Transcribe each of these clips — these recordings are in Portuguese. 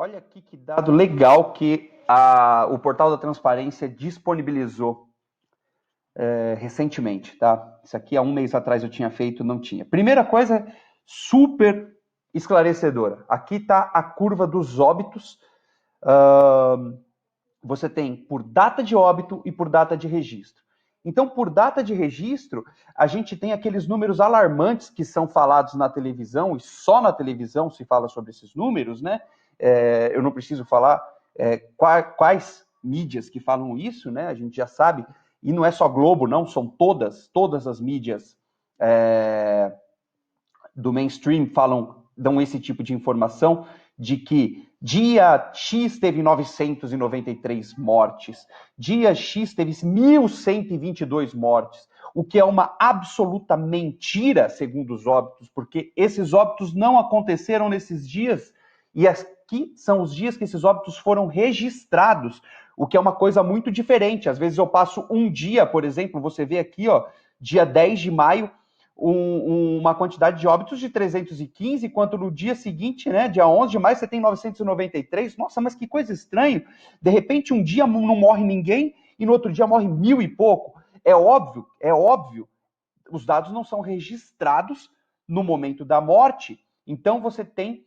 Olha aqui que dado legal que o Portal da Transparência disponibilizou recentemente, tá? Isso aqui há um mês atrás eu tinha feito, não tinha. Primeira coisa, super esclarecedora. Aqui está a curva dos óbitos. Você tem por data de óbito e por data de registro. Então, por data de registro, a gente tem aqueles números alarmantes que são falados na televisão, e só na televisão se fala sobre esses números, né? Eu não preciso falar quais mídias que falam isso, né? A gente já sabe, e não é só Globo, não, são todas as mídias do mainstream dão esse tipo de informação, de que dia X teve 993 mortes, dia X teve 1.122 mortes, o que é uma absoluta mentira, segundo os óbitos, porque esses óbitos não aconteceram nesses dias, e aqui são os dias que esses óbitos foram registrados, o que é uma coisa muito diferente. Às vezes eu passo um dia, por exemplo, você vê aqui, ó, dia 10 de maio, uma quantidade de óbitos de 315, enquanto no dia seguinte, né, dia 11 de maio, você tem 993. Nossa, mas que coisa estranha. De repente, um dia não morre ninguém e no outro dia morre 1.000 e pouco. É óbvio, os dados não são registrados no momento da morte. Então, você tem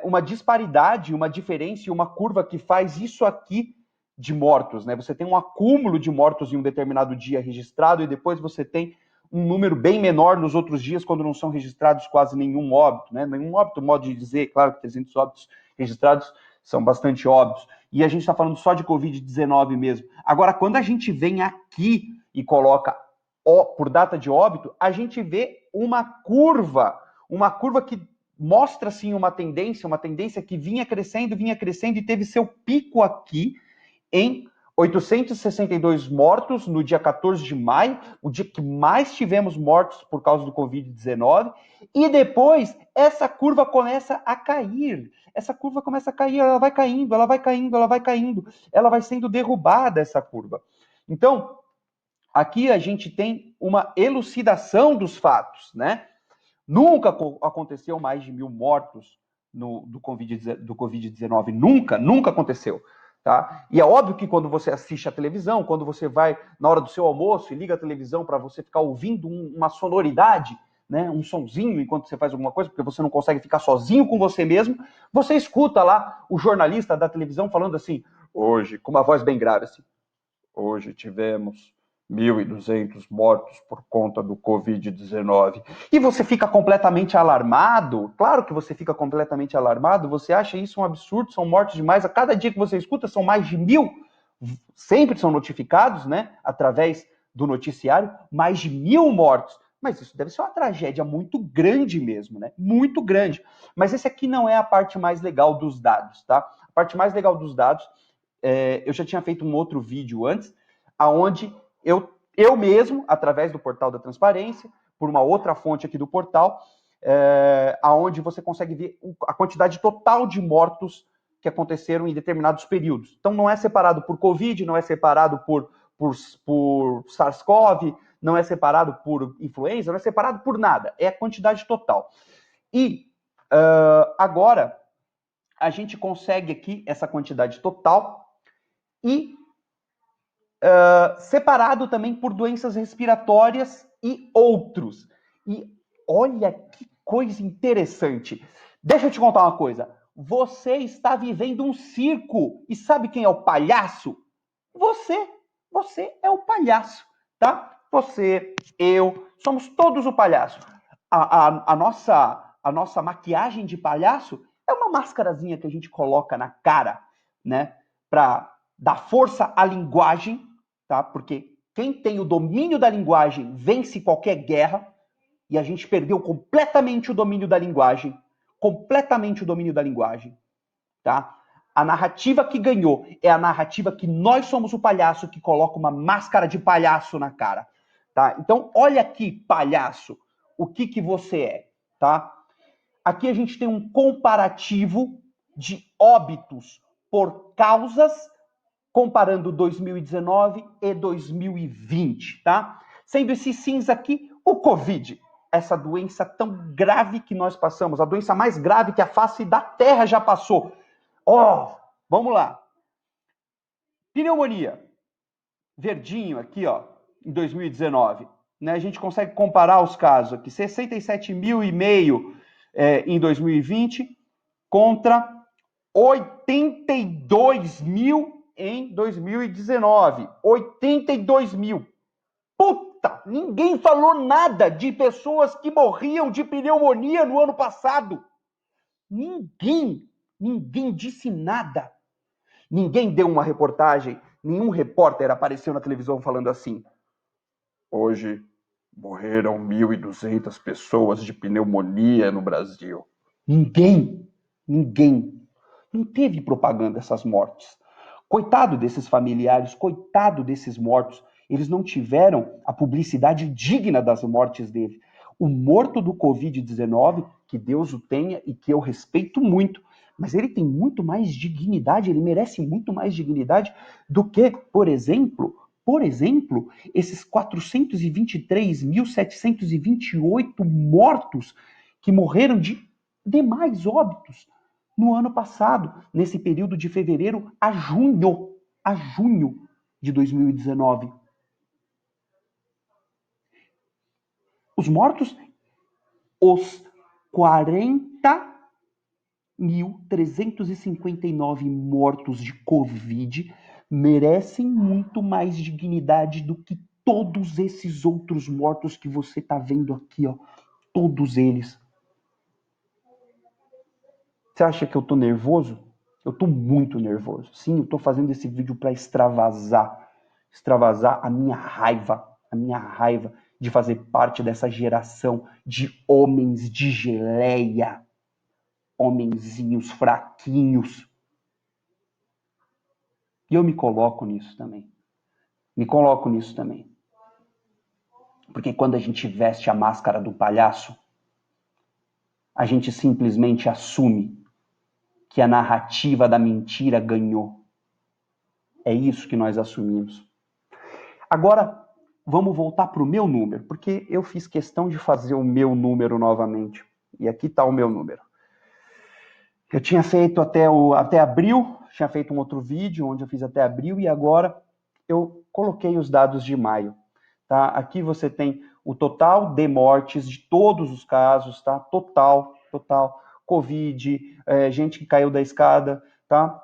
uma disparidade, uma diferença e uma curva que faz isso aqui de mortos, né? Você tem um acúmulo de mortos em um determinado dia registrado e depois você tem um número bem menor nos outros dias, quando não são registrados quase nenhum óbito, né? Nenhum óbito, modo de dizer, claro que 300 óbitos registrados são bastante óbvios. E a gente está falando só de Covid-19 mesmo. Agora, quando a gente vem aqui e coloca por data de óbito, a gente vê uma curva que mostra, assim, uma tendência que vinha crescendo e teve seu pico aqui em 862 mortos no dia 14 de maio, o dia que mais tivemos mortos por causa do Covid-19, e depois essa curva começa a cair. Essa curva começa a cair, ela vai caindo, ela vai sendo derrubada, essa curva. Então, aqui a gente tem uma elucidação dos fatos, né? Nunca aconteceu mais de 1.000 mortos do Covid-19, nunca aconteceu. Tá? E é óbvio que quando você assiste a televisão, quando você vai na hora do seu almoço e liga a televisão para você ficar ouvindo uma sonoridade, né, um sonzinho enquanto você faz alguma coisa, porque você não consegue ficar sozinho com você mesmo, você escuta lá o jornalista da televisão falando assim, hoje, com uma voz bem grave, assim, hoje tivemos 1.200 mortos por conta do Covid-19. E você fica completamente alarmado, claro que você fica completamente alarmado, você acha isso um absurdo, são mortos demais, a cada dia que você escuta são mais de 1.000, sempre são notificados, né, através do noticiário, mais de 1.000 mortos. Mas isso deve ser uma tragédia muito grande mesmo, né? Muito grande. Mas esse aqui não é a parte mais legal dos dados, tá? A parte mais legal dos dados, eu já tinha feito um outro vídeo antes, aonde eu mesmo, através do Portal da Transparência, por uma outra fonte aqui do portal, aonde você consegue ver a quantidade total de mortos que aconteceram em determinados períodos. Então, não é separado por Covid, não é separado por SARS-CoV, não é separado por influenza, não é separado por nada. É a quantidade total. E agora, a gente consegue aqui essa quantidade total e separado também por doenças respiratórias e outros. E olha que coisa interessante. Deixa eu te contar uma coisa. Você está vivendo um circo. E sabe quem é o palhaço? Você. Você é o palhaço, tá? Você, eu, somos todos o palhaço. A nossa maquiagem de palhaço é uma máscarazinha que a gente coloca na cara, né? Para dar força à linguagem, tá? Porque quem tem o domínio da linguagem vence qualquer guerra, e a gente perdeu completamente o domínio da linguagem, tá? A narrativa que ganhou é a narrativa que nós somos o palhaço que coloca uma máscara de palhaço na cara, tá? Então, olha aqui, palhaço, o que você é, tá? Aqui a gente tem um comparativo de óbitos por causas comparando 2019 e 2020, tá? Sendo esse cinza aqui o Covid, essa doença tão grave que nós passamos, a doença mais grave que a face da Terra já passou. Ó, vamos lá. Pneumonia. Verdinho aqui, ó, em 2019. Né? A gente consegue comparar os casos aqui. 67.500 em 2020 contra 82 mil em 2019. 82 mil. Puta! Ninguém falou nada de pessoas que morriam de pneumonia no ano passado. Ninguém disse nada. Ninguém deu uma reportagem, nenhum repórter apareceu na televisão falando assim: hoje morreram 1.200 pessoas de pneumonia no Brasil. Ninguém. Não teve propaganda dessas mortes. Coitado desses familiares, coitado desses mortos. Eles não tiveram a publicidade digna das mortes dele. O morto do Covid-19, que Deus o tenha e que eu respeito muito, mas ele tem muito mais dignidade, ele merece muito mais dignidade do que, por exemplo, esses 423.728 mortos que morreram de demais óbitos no ano passado, nesse período de fevereiro a junho de 2019. Os mortos, os 40.359 mortos de Covid merecem muito mais dignidade do que todos esses outros mortos que você está vendo aqui, ó. Todos eles. Você acha que eu tô nervoso? Eu tô muito nervoso. Sim, eu tô fazendo esse vídeo para extravasar a minha raiva de fazer parte dessa geração de homens de geleia, homenzinhos fraquinhos. E eu me coloco nisso também. Porque quando a gente veste a máscara do palhaço, a gente simplesmente assume que a narrativa da mentira ganhou. É isso que nós assumimos. Agora, vamos voltar para o meu número, porque eu fiz questão de fazer o meu número novamente. E aqui está o meu número. Eu tinha feito até abril, tinha feito um outro vídeo onde eu fiz até abril, e agora eu coloquei os dados de maio. Tá? Aqui você tem o total de mortes de todos os casos, tá? Total. Covid, gente que caiu da escada, tá?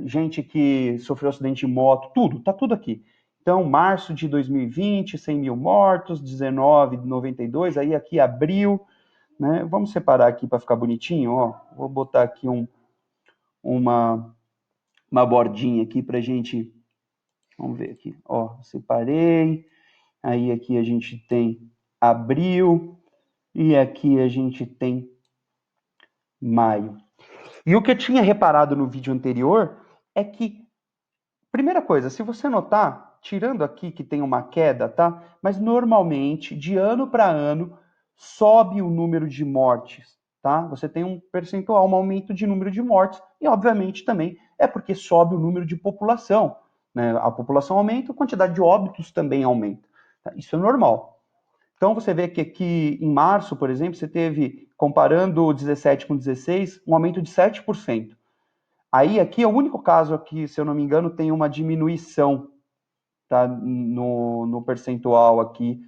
Gente que sofreu acidente de moto, tá tudo aqui. Então, março de 2020, 100 mil mortos, 19, 92, aí aqui abril, né? Vamos separar aqui para ficar bonitinho, ó. Vou botar aqui uma bordinha aqui para gente, vamos ver aqui, ó, separei, aí aqui a gente tem abril, e aqui a gente tem maio. E o que eu tinha reparado no vídeo anterior é que, primeira coisa, se você notar, tirando aqui que tem uma queda, tá? Mas normalmente, de ano para ano, sobe o número de mortes, tá? Você tem um percentual, um aumento de número de mortes, e obviamente também é porque sobe o número de população, né? A população aumenta, a quantidade de óbitos também aumenta. Tá? Isso é normal. Então você vê que aqui em março, por exemplo, você teve, comparando 17 com 16, um aumento de 7%. Aí aqui é o único caso aqui, se eu não me engano, tem uma diminuição, tá, no percentual aqui,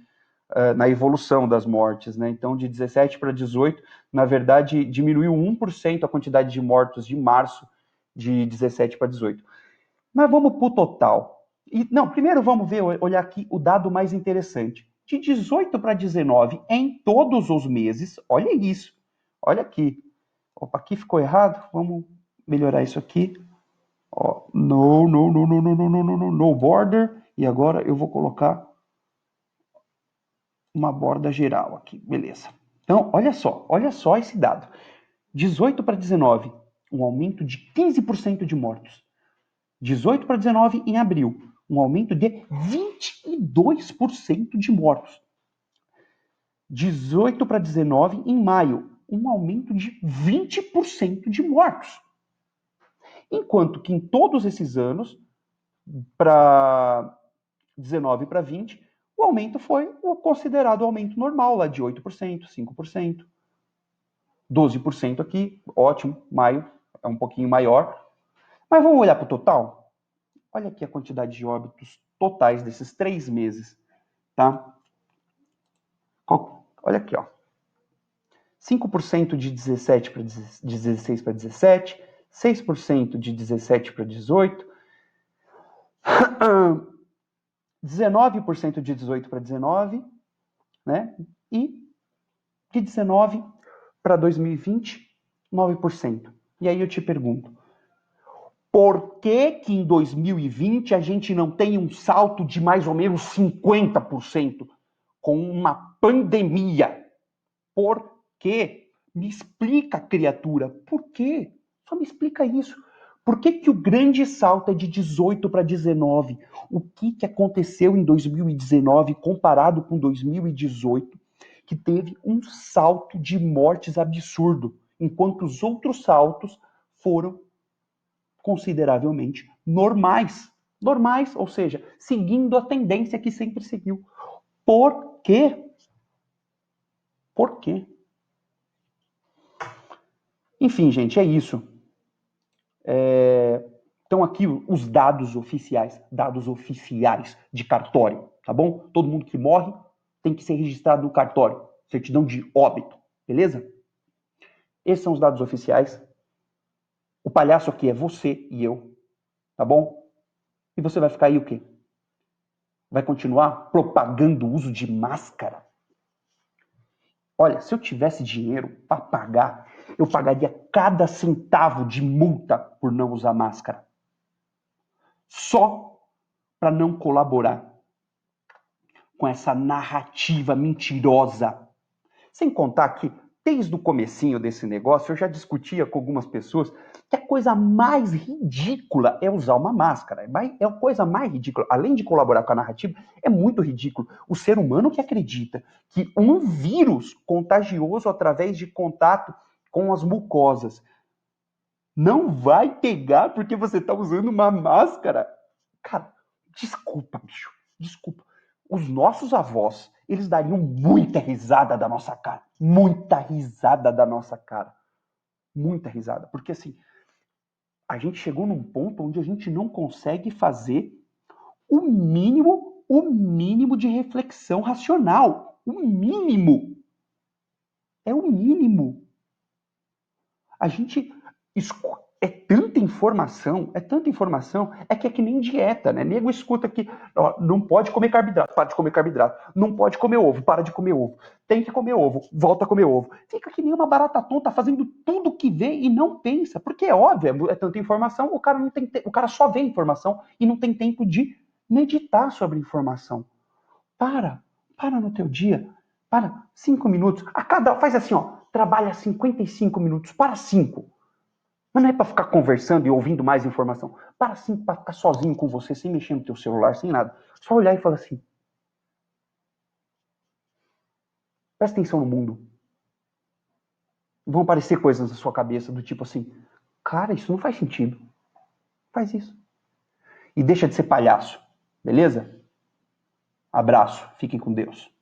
na evolução das mortes, né? Então de 17 para 18, na verdade, diminuiu 1% a quantidade de mortos de março de 17 para 18. Mas vamos para o total. Não, primeiro vamos olhar aqui o dado mais interessante. De 18 para 19, em todos os meses, olha isso. Olha aqui. Opa, aqui ficou errado. Vamos melhorar isso aqui. Ó, no border. E agora eu vou colocar uma borda geral aqui. Beleza. Então, olha só esse dado. 18 para 19, um aumento de 15% de mortos. 18 para 19 em abril, um aumento de 22% de mortos. 18 para 19 em maio, um aumento de 20% de mortos. Enquanto que em todos esses anos, para 19 para 20, o aumento foi o considerado aumento normal, lá de 8%, 5%, 12% aqui, ótimo, maio, é um pouquinho maior. Mas vamos olhar para o total? Olha aqui a quantidade de óbitos totais desses 3 meses, tá? Olha aqui, ó. 5% de 17 para 16 para 17, 6% de 17 para 18, 19% de 18 para 19, né? E de 19 para 2020, 9%. E aí eu te pergunto, por que que em 2020 a gente não tem um salto de mais ou menos 50% com uma pandemia? Por quê? Me explica, criatura, por quê? Só me explica isso. Por que que o grande salto é de 18 para 19? O que que aconteceu em 2019 comparado com 2018, que teve um salto de mortes absurdo, enquanto os outros saltos foram consideravelmente normais. Normais, ou seja, seguindo a tendência que sempre seguiu. Por quê? Por quê? Enfim, gente, é isso. Então aqui os dados oficiais de cartório, tá bom? Todo mundo que morre tem que ser registrado no cartório, certidão de óbito, beleza? Esses são os dados oficiais. O palhaço aqui é você e eu, tá bom? E você vai ficar aí o quê? Vai continuar propagando o uso de máscara? Olha, se eu tivesse dinheiro para pagar, eu pagaria cada centavo de multa por não usar máscara. Só para não colaborar com essa narrativa mentirosa. Sem contar que, desde o comecinho desse negócio, eu já discutia com algumas pessoas que a coisa mais ridícula é usar uma máscara. É a coisa mais ridícula. Além de colaborar com a narrativa, é muito ridículo. O ser humano que acredita que um vírus contagioso através de contato com as mucosas não vai pegar porque você está usando uma máscara. Cara, desculpa, bicho. Desculpa. Os nossos avós, eles dariam muita risada da nossa cara. Muita risada da nossa cara. Muita risada. Porque assim, a gente chegou num ponto onde a gente não consegue fazer o mínimo de reflexão racional. O mínimo. É o mínimo. A gente é tanta informação, é que nem dieta, né? Nego escuta que ó, não pode comer carboidrato, para de comer carboidrato. Não pode comer ovo, para de comer ovo. Tem que comer ovo, volta a comer ovo. Fica que nem uma barata tonta fazendo tudo que vê e não pensa. Porque é óbvio, é tanta informação, o cara só vê informação e não tem tempo de meditar sobre informação. Para no teu dia. Para 5 minutos. Faz assim, ó. Trabalha 55 minutos. Para 5. Mas não é para ficar conversando e ouvindo mais informação. Para sim, para ficar sozinho com você, sem mexer no teu celular, sem nada. Só olhar e falar assim. Presta atenção no mundo. Vão aparecer coisas na sua cabeça do tipo assim, cara, isso não faz sentido. Faz isso. E deixa de ser palhaço. Beleza? Abraço. Fiquem com Deus.